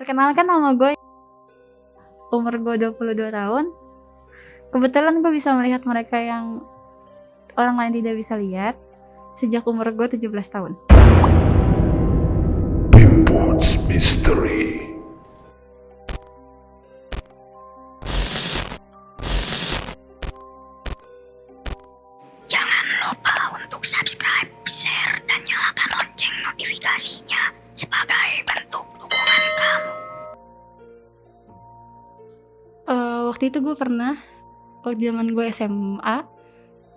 Perkenalkan nama gue, umur gue 22 tahun. Kebetulan gue bisa melihat mereka yang orang lain tidak bisa lihat sejak umur gue 17 tahun. Pimpot's Mystery. Jangan lupa untuk subscribe, share, dan nyalakan lonceng notifikasinya sebagai bentuk dukungan kamu. Waktu itu gue pernah, waktu zaman gue SMA,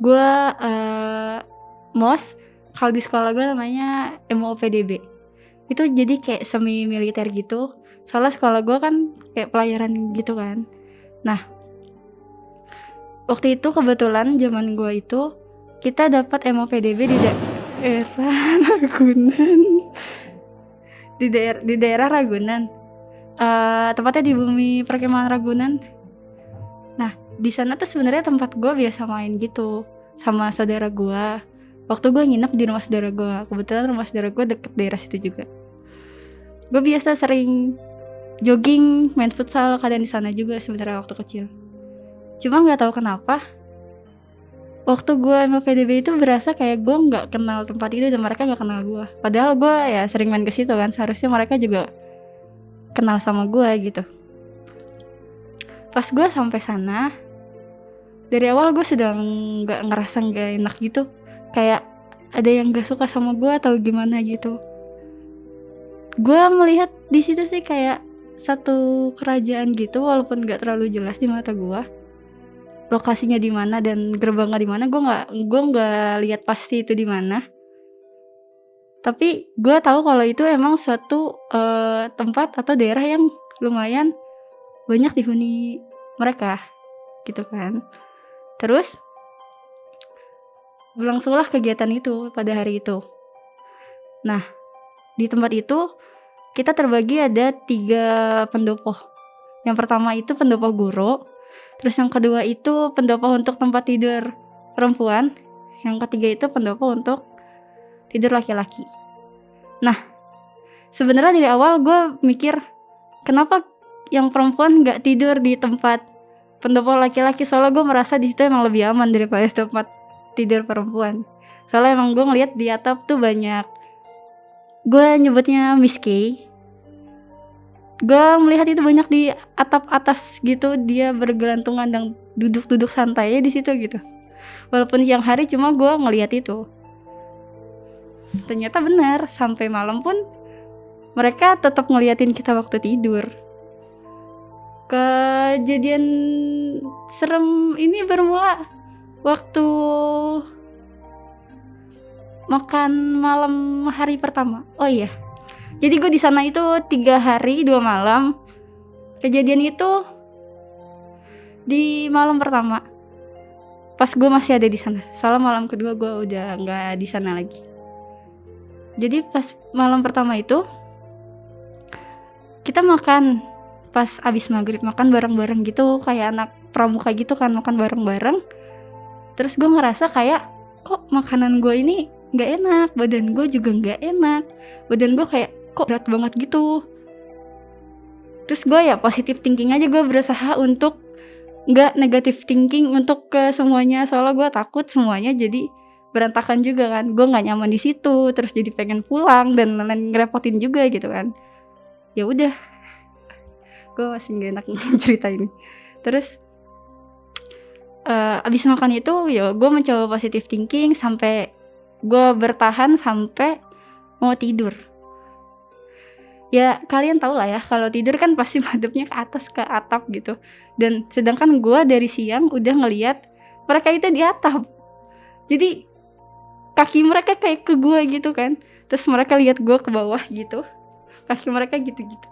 gue MOS, kalau di sekolah gue namanya MOPDB. Itu jadi kayak semi militer gitu. Soalnya sekolah gue kan kayak pelayaran gitu kan. Nah, waktu itu kebetulan zaman gue itu kita dapat MOPDB di daerah Ragunan. Di daerah Ragunan. Tepatnya di bumi perkemahan Ragunan. Nah, di sana tuh sebenarnya tempat gue biasa main gitu sama saudara gue. Waktu gue nginep di rumah saudara gue, kebetulan rumah saudara gue deket daerah situ juga. Gue biasa sering jogging, main futsal, kadang di sana juga sebenarnya waktu kecil. Cuma nggak tahu kenapa, waktu gue sama PDB itu berasa kayak gue nggak kenal tempat itu dan mereka nggak kenal gue. Padahal gue ya sering main ke situ kan, seharusnya mereka juga kenal sama gue gitu. Pas gue sampai sana, dari awal gue sedang ngerasa nggak enak gitu, kayak ada yang nggak suka sama gue atau gimana gitu. Gue melihat di situ sih kayak satu kerajaan gitu, walaupun nggak terlalu jelas di mata gue. Lokasinya di mana dan gerbangnya di mana, gue nggak lihat pasti itu di mana. Tapi gue tahu kalau itu emang suatu tempat atau daerah yang lumayan banyak dihuni mereka gitu kan. Terus berlangsunglah kegiatan itu pada hari itu. Nah, di tempat itu kita terbagi ada 3 pendopo. Yang pertama itu pendopo guru, terus yang kedua itu pendopo untuk tempat tidur perempuan, yang ketiga itu pendopo untuk tidur laki-laki. Nah, sebenarnya dari awal gue mikir kenapa yang perempuan nggak tidur di tempat pendopo laki-laki, soalnya gue merasa di situ emang lebih aman daripada tempat tidur perempuan. Soalnya emang gue ngeliat di atap tuh banyak, gue nyebutnya misky. Gue melihat itu banyak di atap atas gitu, dia bergelantungan dan duduk-duduk santai di situ gitu. Walaupun siang hari, cuma gue ngelihat itu. Ternyata benar, sampai malam pun mereka tetap ngeliatin kita waktu tidur. Kejadian serem ini bermula waktu makan malam hari pertama. Oh iya, jadi gue di sana itu 3 hari 2 malam. Kejadian itu di malam pertama, pas gue masih ada di sana. Soalnya malam kedua gue udah nggak di sana lagi. Jadi pas malam pertama itu kita makan pas abis maghrib, makan bareng-bareng gitu, kayak anak pramuka gitu kan, makan bareng-bareng. Terus gue ngerasa kayak kok makanan gue ini nggak enak, badan gue juga nggak enak, badan gue kayak kok berat banget gitu. Terus gue ya positive thinking aja, gue berusaha untuk nggak negative thinking untuk ke semuanya, soalnya gue takut semuanya jadi berantakan juga kan. Gue nggak nyaman di situ, terus jadi pengen pulang dan ngerepotin juga gitu kan. Ya udah, gue masih gak enak cerita ini. Terus abis makan itu ya gue mencoba positive thinking sampai gue bertahan sampai mau tidur. Ya kalian tau lah ya, kalau tidur kan pasti madepnya ke atas, ke atap gitu. Dan sedangkan gue dari siang udah ngeliat mereka itu di atap, jadi kaki mereka kayak ke gue gitu kan. Terus mereka lihat gue ke bawah gitu, kaki mereka gitu-gitu.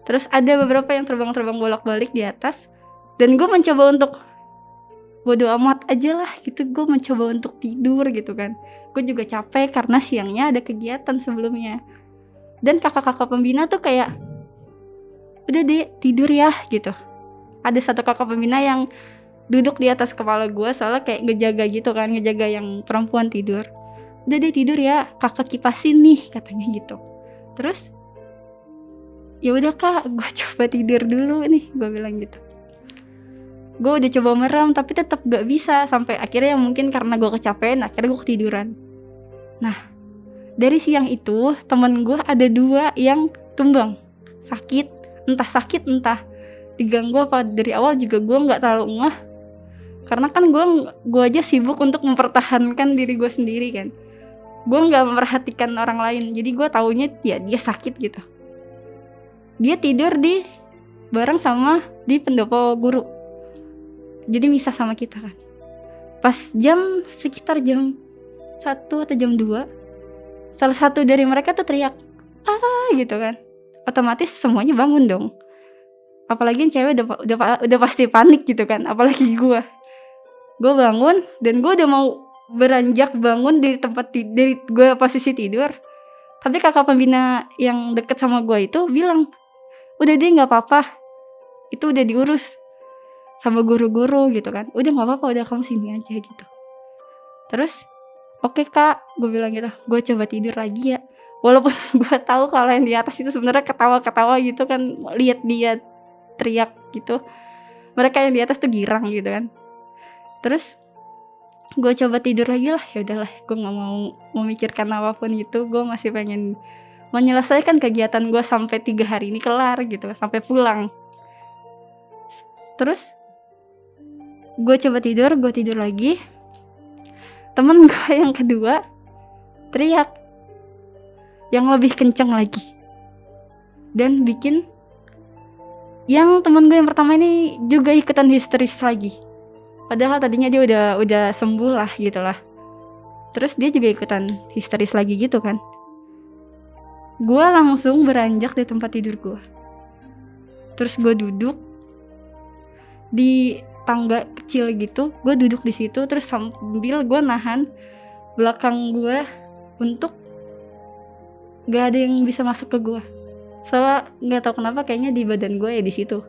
Terus ada beberapa yang terbang-terbang bolak-balik di atas. Dan gue mencoba untuk bodo amat aja lah gitu, gue mencoba untuk tidur gitu kan. Gue juga capek karena siangnya ada kegiatan sebelumnya. Dan kakak-kakak pembina tuh kayak, udah deh tidur ya gitu. Ada satu kakak pembina yang duduk di atas kepala gue, soalnya kayak ngejaga gitu kan, ngejaga yang perempuan tidur. Udah deh tidur ya, kakak kipasin nih katanya gitu. Terus ya udah kak, gue coba tidur dulu nih, gue bilang gitu. Gue udah coba merem tapi tetap gak bisa, sampai akhirnya mungkin karena gue kecapean akhirnya gue ketiduran. Nah dari siang itu temen gue ada 2 yang tumbang sakit, entah diganggu apa. Dari awal juga gue nggak terlalu ngeh karena kan gue aja sibuk untuk mempertahankan diri gue sendiri kan, gue nggak memperhatikan orang lain. Jadi gue taunya ya dia sakit gitu. Dia tidur di bareng sama di pendopo guru, jadi misah sama kita kan. Pas sekitar jam 1 atau jam 2, salah satu dari mereka tuh teriak gitu kan, otomatis semuanya bangun dong. Apalagi yang cewek udah pasti panik gitu kan, apalagi gue bangun dan gue udah mau beranjak bangun dari gue posisi tidur, tapi kakak pembina yang deket sama gue itu bilang, udah deh nggak apa-apa, itu udah diurus sama guru-guru gitu kan, udah nggak apa-apa, udah kamu sini aja gitu. Terus oke kak, gue bilang gitu, gue coba tidur lagi ya, walaupun gue tahu kalau yang di atas itu sebenarnya ketawa-ketawa gitu kan, lihat dia teriak gitu, mereka yang di atas tuh girang gitu kan. Terus gue coba tidur lagi lah, ya udahlah, gue nggak mau memikirkan apapun itu, gue masih pengen menyelesaikan kegiatan gue sampai 3 hari ini kelar gitu, sampai pulang. Terus gue coba tidur lagi, temen gue yang kedua teriak yang lebih kenceng lagi dan bikin yang temen gue yang pertama ini juga ikutan histeris lagi. Padahal tadinya dia udah sembuh lah gitu lah. Terus dia juga ikutan histeris lagi gitu kan. Gue langsung beranjak di tempat tidur gue. Terus gue duduk di tangga kecil gitu. Gue duduk di situ terus sambil gue nahan belakang gue untuk gak ada yang bisa masuk ke gue. Soalnya nggak tahu kenapa kayaknya di badan gue ya di situ.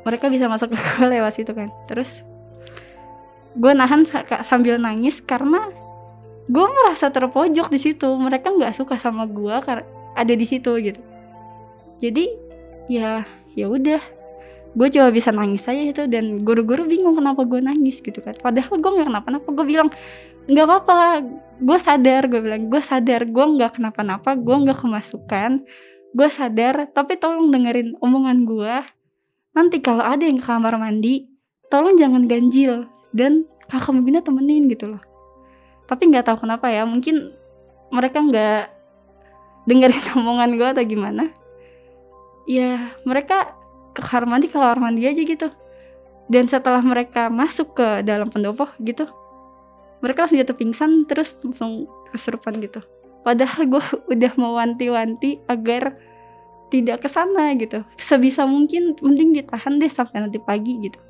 Mereka bisa masuk ke gue lewat situ kan. Terus gue nahan sambil nangis karena gue merasa terpojok di situ. Mereka nggak suka sama gue karena ada di situ gitu. Jadi ya udah, gue coba bisa nangis aja itu, dan guru-guru bingung kenapa gue nangis gitu kan. Padahal gue nggak kenapa-napa. Gue bilang nggak apa-apa, gue sadar, gue nggak kenapa-napa, gue nggak kemasukan, gue sadar. Tapi tolong dengerin omongan gue. Nanti kalau ada yang ke kamar mandi, tolong jangan ganjil dan kakak pembina temenin gitu loh. Tapi nggak tahu kenapa ya, mungkin mereka nggak dengerin omongan gue atau gimana. Ya mereka ke kamar mandi aja gitu. Dan setelah mereka masuk ke dalam pendopo gitu, mereka langsung jatuh pingsan terus langsung kesurupan gitu. Padahal gue udah mewanti-wanti agar tidak kesana gitu. Sebisa mungkin mending ditahan deh sampai nanti pagi gitu.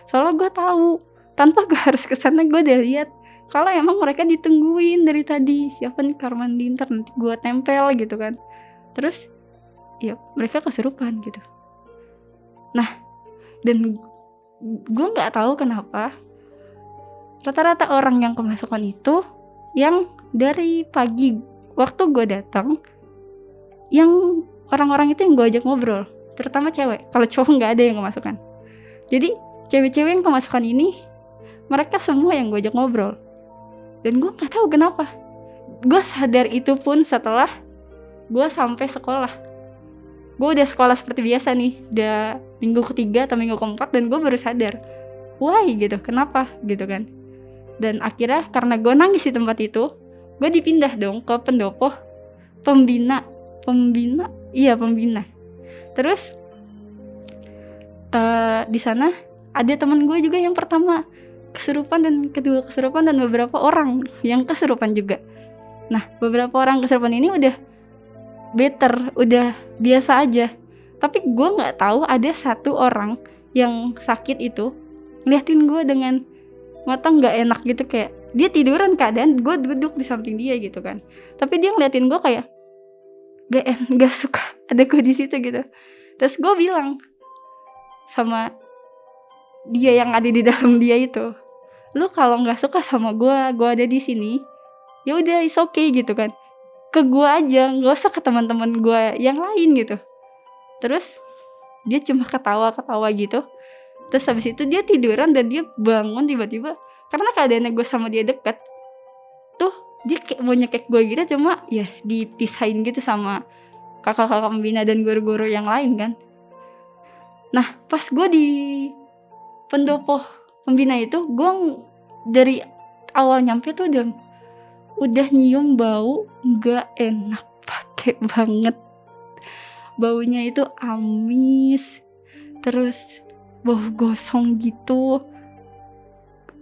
Soalnya gue tahu tanpa gue harus kesana, gue udah lihat kalau emang mereka ditungguin dari tadi, siapa nih kamar mandi, ntar nanti gue tempel gitu kan. Terus ya mereka kesurupan gitu. Nah dan gue nggak tahu kenapa rata-rata orang yang kemasukan itu yang dari pagi waktu gue datang, yang orang-orang itu yang gue ajak ngobrol, terutama cewek. Kalau cowok nggak ada yang kemasukan. Jadi cewek-cewek yang kemasukan ini mereka semua yang gue ajak ngobrol. Dan gue nggak tahu kenapa. Gue sadar itu pun setelah gue sampai sekolah. Gue udah sekolah seperti biasa nih, udah minggu ketiga atau minggu keempat, dan gue baru sadar, why gitu, kenapa gitu kan. Dan akhirnya karena gue nangis di tempat itu, gue dipindah dong ke pendopo pembina. Terus di sana ada teman gue juga yang pertama kesurupan dan kedua kesurupan, dan beberapa orang yang kesurupan juga. Nah beberapa orang kesurupan ini udah better, udah biasa aja. Tapi gue nggak tahu ada satu orang yang sakit itu ngeliatin gue dengan mata nggak enak gitu, kayak dia tiduran keadaan gue duduk di samping dia gitu kan. Tapi dia ngeliatin gue kayak gak suka ada gue di situ gitu. Terus gue bilang sama dia yang ada di dalam dia itu, lu kalau nggak suka sama gue ada di sini, ya udah it's okay gitu kan, ke gue aja, nggak usah ke teman-teman gue yang lain gitu. Terus dia cuma ketawa-ketawa gitu. Terus habis itu dia tiduran dan dia bangun tiba-tiba. Karena keadaannya gue sama dia deket, tuh dia kayak mau nyekek gue gitu, cuma ya dipisahin gitu sama kakak-kakak pembina dan guru-guru yang lain kan. Nah pas gue di pendopo pembina itu, gue dari awal nyampe tuh udah nyium bau gak enak, pakai banget. Baunya itu amis, terus bau gosong gitu.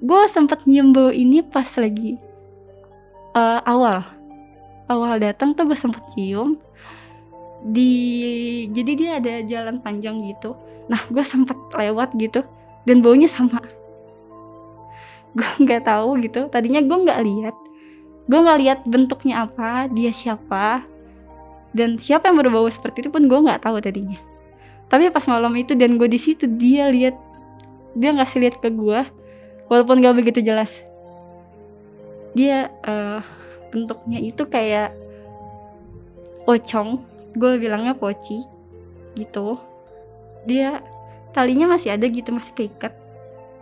Gue sempet nyium bau ini pas lagi awal datang tuh gue sempet cium jadi dia ada jalan panjang gitu. Nah gue sempet lewat gitu dan baunya sama. Gue nggak tahu gitu. Tadinya gue nggak lihat bentuknya apa, dia siapa, dan siapa yang berbau seperti itu pun gue nggak tahu tadinya. Tapi pas malam itu dan gue di situ, dia ngasih lihat ke gue, walaupun gak begitu jelas. Dia bentuknya itu kayak pocong, gue bilangnya poci gitu. Dia talinya masih ada gitu, masih keikat.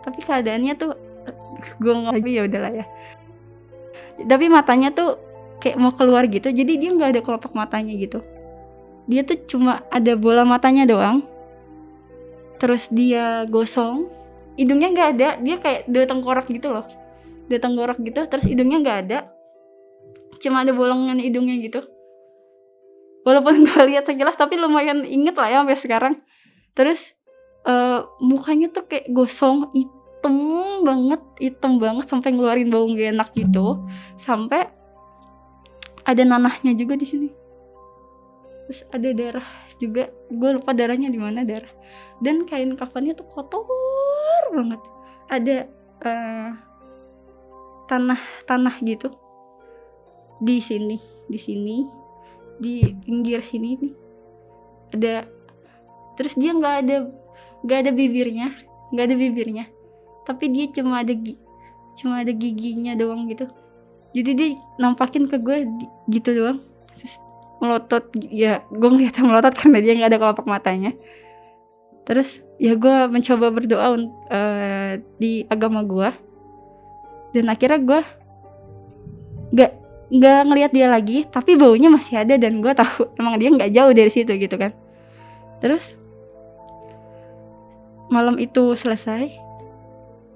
Tapi keadaannya tuh gue nggak, ya udahlah ya. Tapi matanya tuh kayak mau keluar gitu, jadi dia nggak ada kelopak matanya gitu. Dia tuh cuma ada bola matanya doang. Terus dia gosong, hidungnya nggak ada, dia kayak dua tengkorak gitu loh, terus hidungnya nggak ada, cuma ada bolongan hidungnya gitu. Walaupun gue lihat sekilas, tapi lumayan inget lah ya sampai sekarang. Terus mukanya tuh kayak gosong, hitam banget sampai ngeluarin bau gak enak gitu, sampai ada nanahnya juga di sini. Terus ada darah juga, gue lupa darahnya di mana, darah. Dan kain kafannya tuh kotor banget, ada tanah gitu di sini, di pinggir sini nih ada. Terus dia nggak ada bibirnya, tapi dia cuma ada giginya doang gitu. Jadi dia nampakin ke gue gitu doang. Terus melotot, ya gue ngeliatnya melotot karena dia nggak ada kelopak matanya. Terus ya gue mencoba berdoa di agama gue, dan akhirnya gue nggak ngelihat dia lagi, tapi baunya masih ada dan gue tahu emang dia nggak jauh dari situ gitu kan. Terus malam itu selesai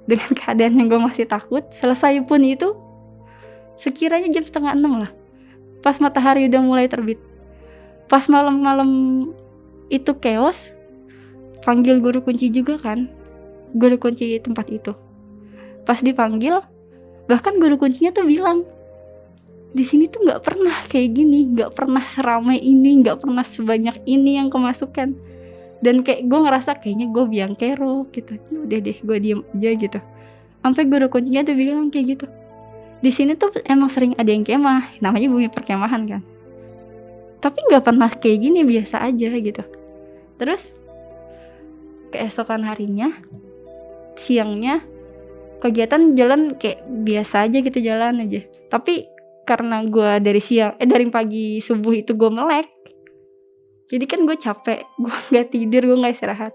dengan keadaan yang gue masih takut. Selesai pun itu sekiranya jam 5:30 lah, pas matahari udah mulai terbit. Pas malam-malam itu chaos, panggil guru kunci juga kan, guru kunci tempat itu. Pas dipanggil, bahkan guru kuncinya tuh bilang, di sini tuh nggak pernah kayak gini, nggak pernah seramai ini, nggak pernah sebanyak ini yang kemasukan. Dan kayak gue ngerasa kayaknya gue biang kerok gitu. Udah deh, gue diem aja gitu. Sampai guru kuncinya tuh bilang kayak gitu, di sini tuh emang sering ada yang kemah, namanya bumi perkemahan kan, tapi nggak pernah kayak gini, biasa aja gitu. Terus keesokan harinya, siangnya kegiatan jalan kayak biasa aja gitu, jalan aja. Tapi karena gue dari pagi subuh itu gue melek, jadi kan gue capek, gue nggak tidur, gue nggak istirahat.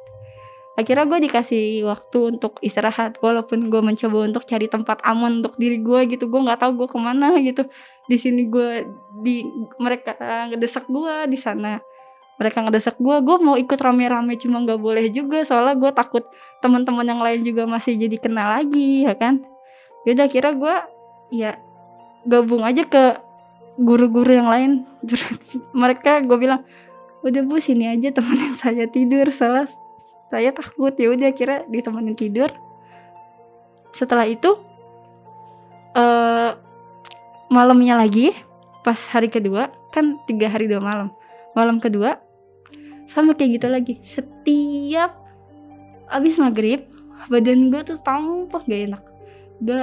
Akhirnya gue dikasih waktu untuk istirahat, walaupun gue mencoba untuk cari tempat aman untuk diri gue gitu. Gue nggak tahu gue kemana gitu. Di sini mereka ngedesak gue, di sana mereka ngedesak gue. Gue mau ikut rame-rame cuma nggak boleh juga, soalnya gue takut teman-teman yang lain juga masih jadi kena lagi, ya kan. Yaudah akhirnya gue ya gabung aja ke guru-guru yang lain. Mereka, gue bilang, udah Bu, sini aja temenin saya tidur, soalnya saya takut. Ya udah akhirnya ditemenin tidur. Setelah itu malamnya lagi, pas hari kedua, kan 3 hari 2 malam. Malam kedua sama kayak gitu lagi. Setiap abis maghrib, badan gue tuh tampak gak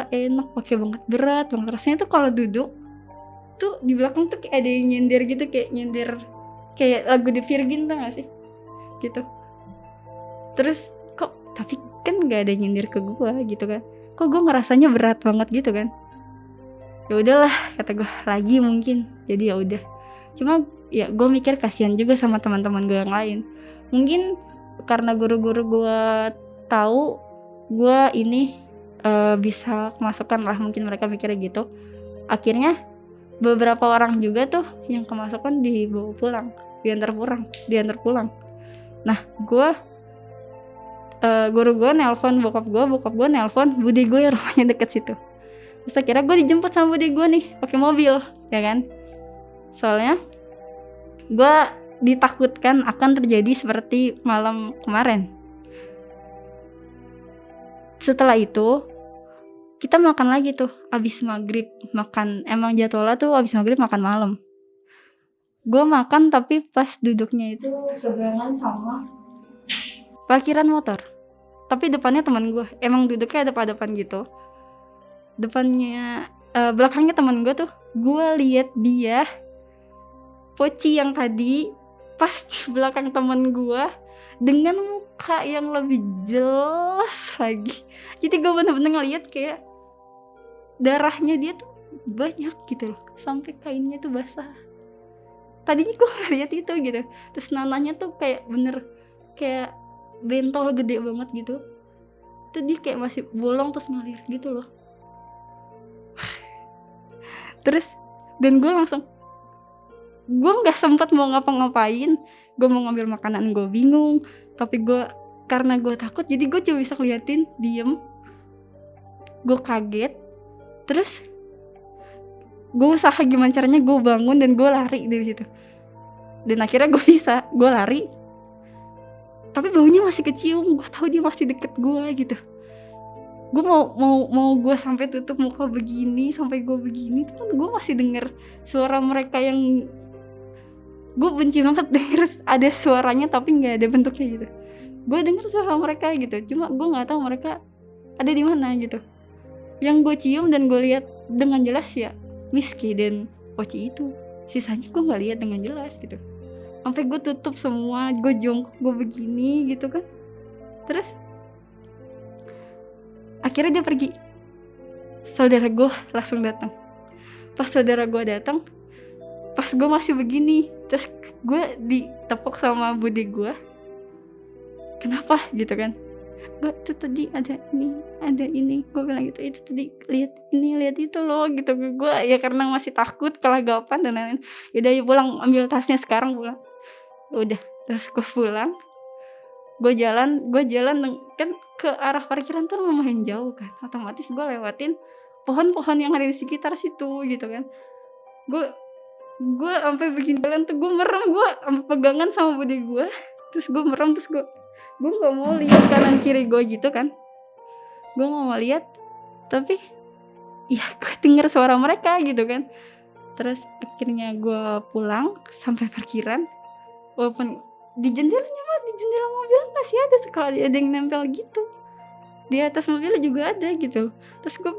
enak, pakai banget, berat banget. Rasanya tuh kalau duduk tuh di belakang tuh kayak ada yang nyender gitu, kayak lagu The Virgin, tau gak sih gitu. Terus kok, tapi kan gak ada nyindir ke gue gitu kan, kok gue ngerasanya berat banget gitu kan. Ya udahlah, kata gue, lagi mungkin, jadi ya udah. Cuma ya gue mikir kasihan juga sama teman-teman gue yang lain. Mungkin karena guru-guru gue tahu gue ini bisa kemasukan lah, mungkin mereka mikirnya gitu. Akhirnya beberapa orang juga tuh yang kemasukan dibawa pulang, diantar pulang. Nah guru gue nelpon bokap gue nelpon bude gue yang rumahnya deket situ. Terus akhirnya gue dijemput sama bude gue nih pakai mobil, ya kan? Soalnya gue ditakutkan akan terjadi seperti malam kemarin. Setelah itu kita makan lagi tuh abis maghrib, makan, emang jadwalnya tuh abis maghrib makan malam. Gue makan tapi pas duduknya itu seberangan sama parkiran motor, tapi depannya teman gue, emang duduknya depan gitu. Depannya belakangnya teman gue tuh, gue lihat dia Poci yang tadi pas di belakang teman gue dengan muka yang lebih jelas lagi. Jadi gue bener-bener ngeliat kayak darahnya dia tuh banyak gitu loh, sampai kainnya tuh basah. Tadinya gue ngeliat itu gitu, terus nananya tuh kayak bener kayak bentol gede banget gitu. Itu dia kayak masih bolong terus ngalir gitu loh. Terus dan gue nggak sempat mau ngapa-ngapain. Gue mau ngambil makanan, gue bingung, tapi karena gue takut jadi gue cuma bisa keliatin diem. Gue kaget, terus gue usaha gimana caranya gue bangun dan gue lari dari situ. Dan akhirnya gue lari, tapi baunya masih kecium. Gue tahu dia masih deket gue gitu. Gue mau gue sampai tutup muka begini, sampai gue begini, tuh gue masih denger suara mereka yang gue benci banget denger ada suaranya tapi nggak ada bentuknya gitu. Gue denger suara mereka gitu, cuma gue nggak tahu mereka ada di mana gitu. Yang gue cium dan gue lihat dengan jelas ya Miski dan Poci itu. Sisanya gue nggak lihat dengan jelas gitu. Sampai gue tutup semua, gue jongkok, gue begini gitu kan. Terus akhirnya dia pergi. Saudara gue langsung datang. Pas saudara gue datang, pas gue masih begini, terus gue ditepuk sama bude gue. Kenapa gitu kan? Gue tuh tadi ada ini, gue bilang gitu, itu tadi lihat itu loh gitu. Gue ya karena masih takut kelagapan dan lain-lain. Yaudah ya pulang, ambil tasnya sekarang pulang. Udah, terus gue pulang. Gue jalan kan ke arah parkiran tuh lumayan jauh kan. Otomatis gue lewatin pohon-pohon yang ada di sekitar situ gitu kan. Gue sampai bikin jalan tuh gue merem, gue sampai pegangan sama bude gue. Terus gue merem, terus gue nggak mau lihat kanan kiri gue gitu kan. Gue nggak mau lihat, tapi ya gue denger suara mereka gitu kan. Terus akhirnya gue pulang sampai parkiran, walaupun di jendela mobil masih ada sekali ada yang nempel gitu. Di atas mobil juga ada gitu. Terus gue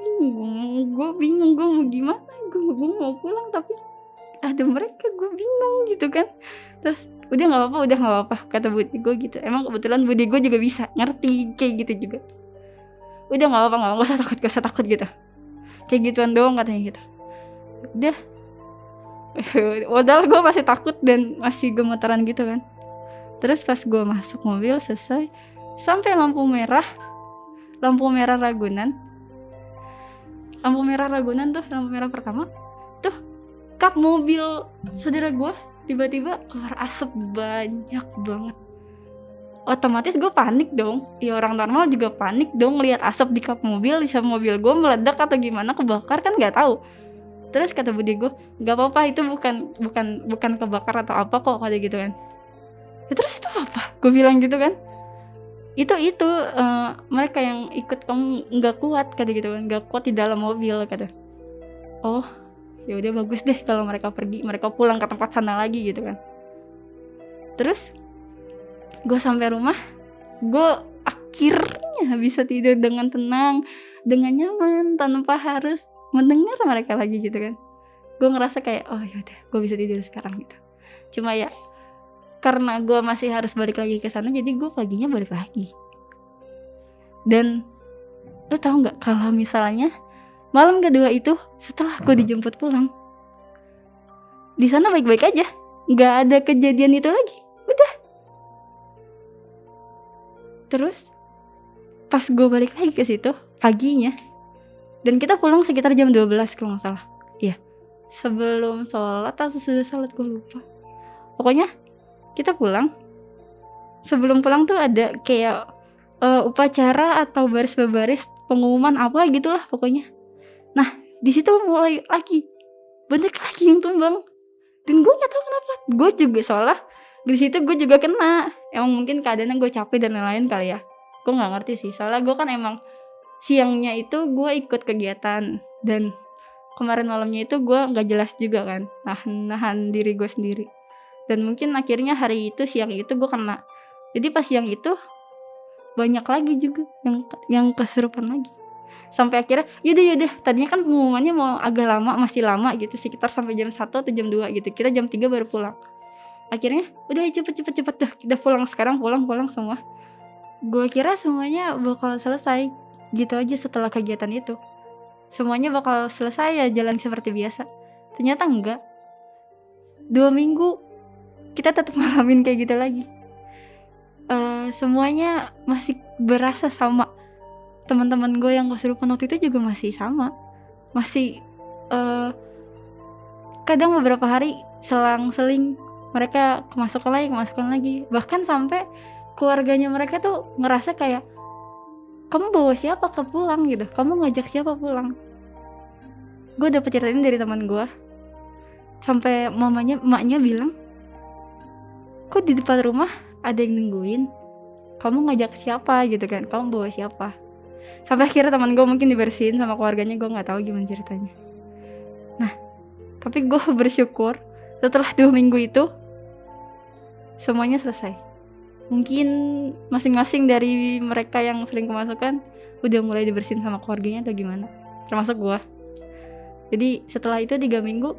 bingung gue mau gimana. Gue mau pulang tapi ada mereka, gue bingung gitu kan. Terus udah nggak apa-apa kata bude gue gitu. Emang kebetulan bude gue juga bisa ngerti kayak gitu juga. Udah nggak apa-apa, nggak usah takut gitu. Kayak gituan doang katanya gitu. Udah. Padahal gue masih takut dan masih gemetaran gitu kan. Terus pas gue masuk mobil selesai, sampai lampu merah Ragunan. Lampu merah pertama tuh kap mobil saudara gue tiba-tiba keluar asap banyak banget. Otomatis gue panik dong. Ya orang normal juga panik dong lihat asap di kap mobil, di mobil gue meledak atau gimana, kebakar kan nggak tahu. Terus kata bude gue, nggak apa-apa, itu bukan kebakar atau apa kok, kata gitu kan. Ya terus itu apa? Gue bilang gitu kan. Itu mereka yang ikut kamu nggak kuat, kata gitu kan, nggak kuat di dalam mobil kata. Oh ya udah bagus deh kalau mereka pergi, mereka pulang ke tempat sana lagi gitu kan. Terus gue sampai rumah, gue akhirnya bisa tidur dengan tenang, dengan nyaman, tanpa harus mendengar mereka lagi gitu kan. Gue ngerasa kayak oh yaudah gue bisa tidur sekarang gitu. Cuma ya karena gue masih harus balik lagi ke sana, jadi gue paginya balik lagi. Dan lo tau nggak kalau misalnya malam kedua itu setelah gue dijemput pulang, di sana baik-baik aja, nggak ada kejadian itu lagi. Udah. Terus pas gue balik lagi ke situ paginya, dan kita pulang sekitar jam 12 kalau nggak salah. Iya, sebelum sholat atau sesudah sholat gue lupa. Pokoknya kita pulang. Sebelum pulang tuh ada kayak upacara atau baris-baris pengumuman apa gitulah pokoknya. Nah di situ mulai lagi banyak lagi yang tumbang, dan gue nggak tahu kenapa. Gue juga soalnya di situ gue juga kena. Emang mungkin keadaannya gue capek dan lain-lain kali ya. Gue nggak ngerti sih. Soalnya gue kan emang siangnya itu gue ikut kegiatan, dan kemarin malamnya itu gue nggak jelas juga kan, nahan diri gue sendiri. Dan mungkin akhirnya hari itu siang itu gue kena. Jadi pas siang itu banyak lagi juga yang kesurupan lagi. Sampai akhirnya yaudah tadinya kan pengumumannya mau agak lama, masih lama gitu, sekitar sampai jam 1 atau jam 2 gitu. Kita jam 3 baru pulang. Akhirnya udah cepet dah kita pulang sekarang, pulang semua. Gue kira semuanya bakal selesai gitu aja setelah kegiatan itu. Semuanya bakal selesai ya, jalan seperti biasa. Ternyata enggak. 2 minggu kita tetap ngalamin kayak gitu lagi. Semuanya masih berasa sama. Teman-teman gue yang kesurupan waktu itu juga masih sama. Masih kadang beberapa hari selang-seling mereka kemasukan lagi. Bahkan sampai keluarganya mereka tuh ngerasa kayak, kamu bawa siapa ke pulang gitu, kamu ngajak siapa pulang. Gue dapet cerita ini dari teman gue. Sampai emaknya bilang, kok di depan rumah ada yang nungguin, kamu ngajak siapa gitu kan, kamu bawa siapa. Sampai akhirnya teman gue mungkin dibersihin sama keluarganya, gue nggak tahu gimana ceritanya. Nah tapi gue bersyukur setelah 2 minggu itu semuanya selesai. Mungkin masing-masing dari mereka yang sering kemasukan udah mulai dibersihin sama keluarganya atau gimana, termasuk gue. Jadi setelah itu 3 minggu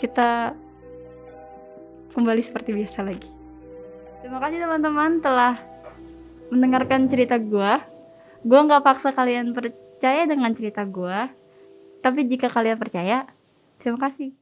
kita kembali seperti biasa lagi. Terima kasih teman-teman telah mendengarkan cerita gue. Gue gak paksa kalian percaya dengan cerita gue, tapi jika kalian percaya, terima kasih.